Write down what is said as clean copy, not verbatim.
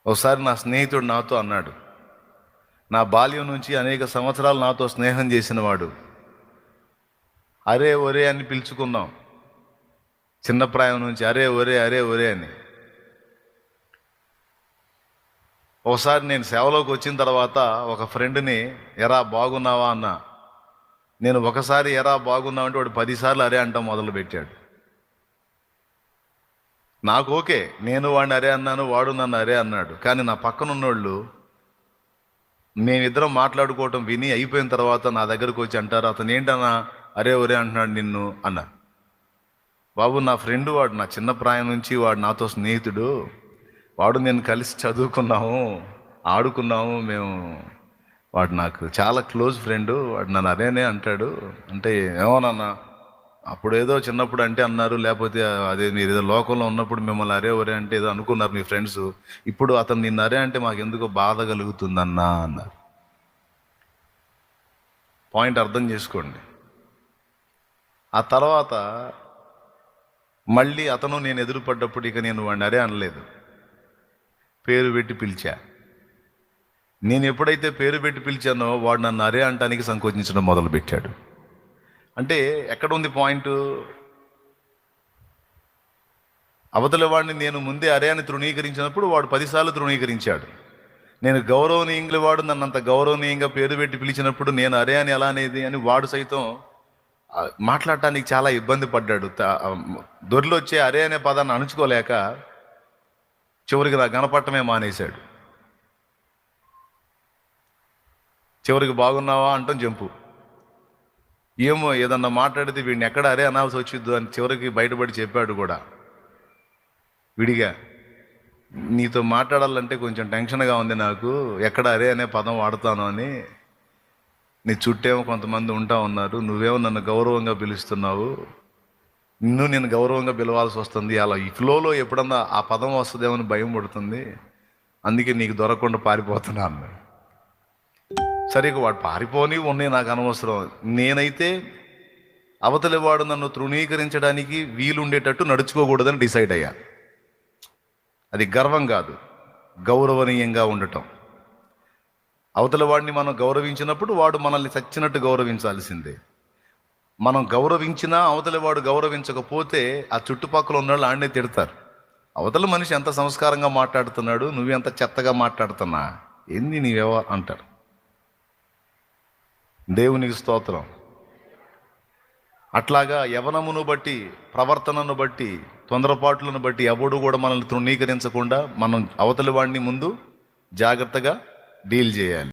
ఒకసారి నా స్నేహితుడు నాతో అన్నాడు, నా బాల్యం నుంచి అనేక సంవత్సరాలు నాతో స్నేహం చేసినవాడు, అరే ఒరే అని పిలుచుకున్నాం. చిన్న ప్రాయం నుంచి అరే ఒరే అరే ఒరే అని. ఒకసారి నేను సేవలోకి వచ్చిన తర్వాత ఒక ఫ్రెండ్ని ఎరా బాగున్నావా అన్నా. నేను ఒకసారి ఎరా బాగున్నావు అంటే వాడు 10 సార్లు అరే అంటాం మొదలు పెట్టాడు. నాకు ఓకే, నేను వాడిని అరే అన్నాను, వాడు నన్ను అరే అన్నాడు. కానీ నా పక్కన ఉన్నోళ్ళు మేమిద్దరం మాట్లాడుకోవటం విని అయిపోయిన తర్వాత నా దగ్గరకు వచ్చి అంటారు, అతను ఏంటన్నా అరే ఒరే అంటున్నాడు నిన్ను అన్న. బాబు, నా ఫ్రెండ్ వాడు, నా చిన్న ప్రాయం నుంచి వాడు నాతో స్నేహితుడు, వాడు నేను కలిసి చదువుకున్నాము, ఆడుకున్నాము మేము, వాడు నాకు చాలా క్లోజ్ ఫ్రెండ్, వాడు నన్ను అరేనే అంటాడు. అంటే ఏమోనన్నా, అప్పుడు ఏదో చిన్నప్పుడు అంటే అన్నారు, లేకపోతే అదే మీరు ఏదో లోకంలో ఉన్నప్పుడు మిమ్మల్ని అరే ఒరే అంటే ఏదో అనుకున్నారు మీ ఫ్రెండ్స్, ఇప్పుడు అతను నిన్ను అరే అంటే మాకు ఎందుకో బాధ కలుగుతుందన్నా అన్నారు. పాయింట్ అర్థం చేసుకోండి. ఆ తర్వాత మళ్ళీ అతను నేను ఎదురుపడ్డప్పుడు ఇక నేను వాడిని అరే అనలేదు, పేరు పెట్టి పిలిచా. నేను ఎప్పుడైతే పేరు పెట్టి పిలిచానో వాడు నన్ను అరే అంటానికి సంకోచించడం మొదలుపెట్టాడు. అంటే ఎక్కడ ఉంది పాయింట్? అవతల వాడిని నేను ముందే అరే అని తృణీకరించినప్పుడు వాడు 10 సార్లు తృణీకరించాడు. నేను గౌరవనీయంగా వాడు నన్ను అంత గౌరవనీయంగా పేరు పెట్టి పిలిచినప్పుడు నేను అరే అని ఎలా అనేది అని వాడు సైతం మాట్లాడటానికి చాలా ఇబ్బంది పడ్డాడు. దొరిలో వచ్చే అరే అనే పదాన్ని అణుచుకోలేక చివరికి నా గణపట్టమే మానేశాడు. చివరికి బాగున్నావా అంటాం జంపు. ఏమో ఏదన్నా మాట్లాడితే వీడిని ఎక్కడ అరే అనాల్సి వచ్చిద్దు అని చివరికి బయటపడి చెప్పాడు కూడా విడిగా. నీతో మాట్లాడాలంటే కొంచెం టెన్షన్గా ఉంది నాకు, ఎక్కడ అరే అనే పదం వాడతాను అని. నీ చుట్టేమో కొంతమంది ఉంటా ఉన్నారు, నువ్వేమో నన్ను గౌరవంగా పిలుస్తున్నావు, నిన్ను నేను గౌరవంగా పిలవాల్సి వస్తుంది, అలా ఈ ఫ్లోలో ఎప్పుడన్నా ఆ పదం వస్తుందేమో అని భయం పడుతుంది, అందుకే నీకు దొరకకుండా పారిపోతున్నా అన్నాడు. సరే, వాడు పారిపోని ఉన్నాయి నాకు అనవసరం, నేనైతే అవతలి వాడు నన్ను తృణీకరించడానికి వీలుండేటట్టు నడుచుకోకూడదని డిసైడ్ అయ్యా. అది గర్వం కాదు, గౌరవనీయంగా ఉండటం. అవతల వాడిని మనం గౌరవించినప్పుడు వాడు మనల్ని చచ్చినట్టు గౌరవించాల్సిందే. మనం గౌరవించినా అవతలి వాడు గౌరవించకపోతే ఆ చుట్టుపక్కల ఉన్న వాళ్ళు ఆడనే తిడతారు, అవతల మనిషి ఎంత సంస్కారంగా మాట్లాడుతున్నాడు, నువ్వెంత చెత్తగా మాట్లాడుతున్నా ఏంది నీవేవో అంటారు. దేవునికి స్తోత్రం. అట్లాగా యవనమును బట్టి, ప్రవర్తనను బట్టి, తొందరపాట్లను బట్టి ఎవడు కూడా మనల్ని తృణీకరించకుండా మనం అవతలి వాడిని ముందు జాగ్రత్తగా డీల్ చేయాలి.